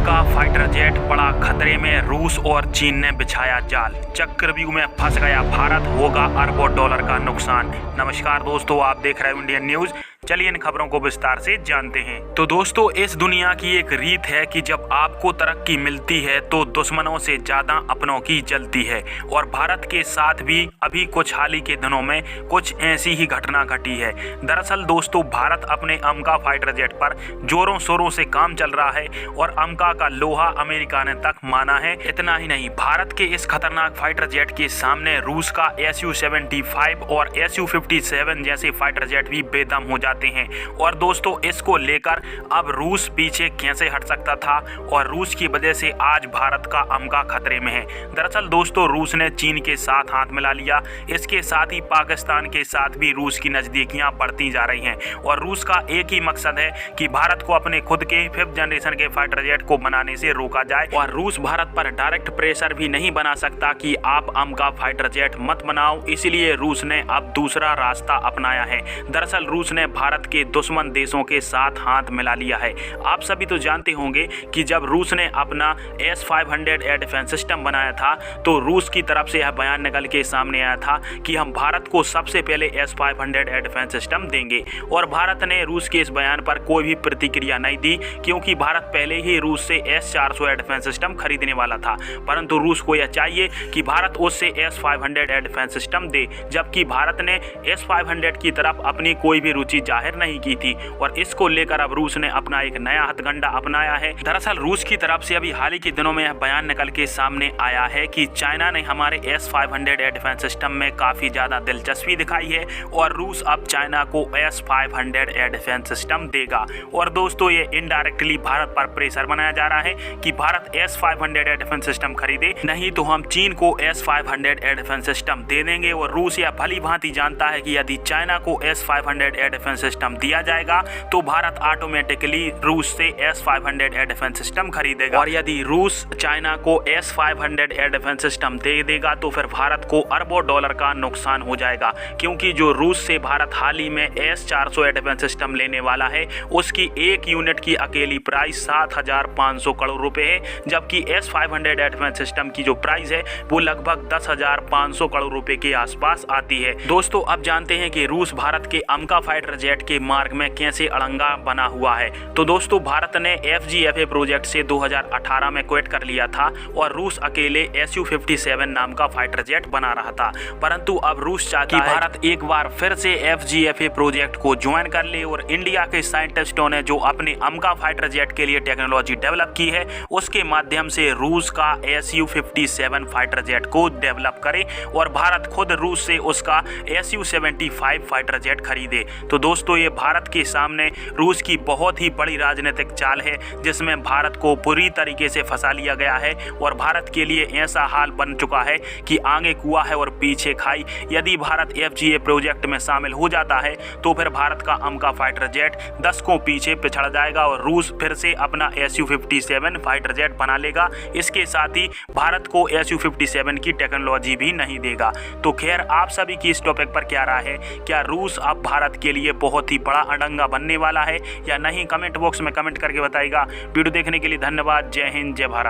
अमका fighter jet पड़ा खतरे में, रूस और चीन ने बिछाया जाल। चक्रव्यूह में फंस गया भारत, होगा अरबों डॉलर का नुकसान। नमस्कार दोस्तों, आप देख रहे हो इंडियन न्यूज। चलिए इन खबरों को विस्तार से जानते हैं। तो दोस्तों, इस दुनिया की एक रीत है कि जब आपको तरक्की मिलती है तो दुश्मनों से ज्यादा अपनों की जलती है, और भारत के साथ भी अभी कुछ हाल ही के दिनों में कुछ ऐसी ही घटना घटी है। दरअसल दोस्तों, भारत अपने अमका फाइटर जेट पर जोरों शोरों से काम चल रहा है और अमका का लोहा अमेरिका ने तक माना है। इतना ही नहीं, भारत के इस खतरनाक फाइटर जेट के सामने रूस का Su-75 और Su-57 जैसे फाइटर जेट भी बेदम हो जाते हैं। और दोस्तों, इसको लेकर अब रूस पीछे कैसे हट सकता था, और रूस की वजह से आज भारत का अमका खतरे में है। दरअसल दोस्तों, रूस ने चीन के साथ हाथ मिला लिया, इसके साथ ही पाकिस्तान के साथ भी रूस की नजदीकियां बढ़ती जा रही हैं। और रूस का एक ही मकसद है कि भारत को अपने खुद के 5th जनरेशन के फाइटर जेट को बनाने से रोका जाए। और रूस भारत पर डायरेक्ट प्रेशर भी नहीं बना सकता कि आप अमका फाइटर जेट मत बनाओ, इसलिए रूस ने अब दूसरा रास्ता अपनाया है। दरअसल रूस ने भारत के दुश्मन देशों के साथ हाथ मिला लिया है। आप सभी तो जानते होंगे कि जब रूस ने अपना S-500 एयर डिफेंस सिस्टम बनाया था तो रूस की तरफ से यह बयान निकल के सामने आया था कि हम भारत को सबसे पहले S-500 एयर डिफेंस सिस्टम देंगे। और भारत ने रूस के इस बयान पर कोई भी प्रतिक्रिया नहीं दी, क्योंकि भारत पहले ही रूस से S-400 एयर डिफेंस सिस्टम खरीदने वाला था। परंतु रूस को यह चाहिए कि भारत उससे S-500 एयर डिफेंस सिस्टम दे, जबकि भारत ने S-500 की तरफ अपनी कोई भी रुचि जाहिर नहीं की थी। और इसको लेकर अब रूस ने अपना एक नया हथकंडा अपनाया है। दरअसल रूस की तरफ से अभी हाल ही के दिनों में यह बयान निकल के सामने आया है कि चाइना ने हमारे S-500 एयर डिफेंस सिस्टम में काफी ज्यादा दिलचस्पी दिखाई है और रूस अब चाइना को S-500 एयर डिफेंस सिस्टम देगा। और दोस्तों, ये इनडायरेक्टली भारत पर प्रेशर बनाया जा रहा है कि Bharat S-500 air defence system खरीदे, नहीं तो हम चीन को S-500 एयर डिफेंस सिस्टम दे देंगे। और रूस यह भली भांति जानता है कि यदि चाइना को S-500 एयर डिफेंस सिस्टम दिया जाएगा तो भारत ऑटोमेटिकली रूस से S-500 एयर डिफेंस सिस्टम खरीदेगा। और यदि रूस चाइना को S-500 एयर डिफेंस सिस्टम दे देगा तो फिर भारत को अरबों डॉलर का नुकसान हो जाएगा, क्योंकि जो रूस से भारत हाल ही में S-400 एयर डिफेंस सिस्टम लेने वाला है उसकी एक यूनिट की अकेली प्राइस 7,500 करोड़ रुपए है, जबकि S-500 एयर डिफेंस सिस्टम की जो प्राइस है वो लगभग 10,500 करोड़ रुपए के आसपास आती है। दोस्तों, अब जानते हैं कि रूस भारत के अमका फाइटर जेट के मार्ग में कैसे अड़ंगा बना हुआ है। तो दोस्तों, भारत ने FGFA प्रोजेक्ट से 2018 में क्विट कर लिया था और रूस अकेले Su-57 नाम का फाइटर जेट बना रहा था। परंतु अब रूस चाहता है कि भारत एक बार फिर से FGFA प्रोजेक्ट को ज्वाइन कर ले और इंडिया के साइंटिस्टों ने जो अपने अमका फाइटर जेट के लिए टेक्नोलॉजी डेवलप की है उसके माध्यम से रूस का Su-57 फाइटर जेट को डेवलप करे और भारत खुद रूस से उसका Su-75 फाइटर जेट खरीदे। तो दोस्तों, ये भारत के सामने रूस की बहुत ही बड़ी राजनीतिक चाल है, जिसमें भारत को पूरी तरीके से फंसा लिया गया है। और भारत के लिए ऐसा हाल बन चुका है कि आगे कुआं है और पीछे खाई। यदि भारत FGA प्रोजेक्ट में शामिल हो जाता है तो फिर भारत का अमका फाइटर जेट दशकों पीछे पिछड़ जाएगा और रूस फिर से अपना Su-57 फाइटर जेट बना लेगा। इसके साथ ही भारत को Su-57 की टेक्नोलॉजी भी नहीं देगा। तो खैर, आप सभी की इस टॉपिक पर क्या राय है? क्या रूस अब भारत के लिए बहुत ही बड़ा अड़ंगा बनने वाला है या नहीं? कमेंट बॉक्स में कमेंट करके बताइएगा। वीडियो देखने के लिए धन्यवाद। जय हिंद, जय भारत।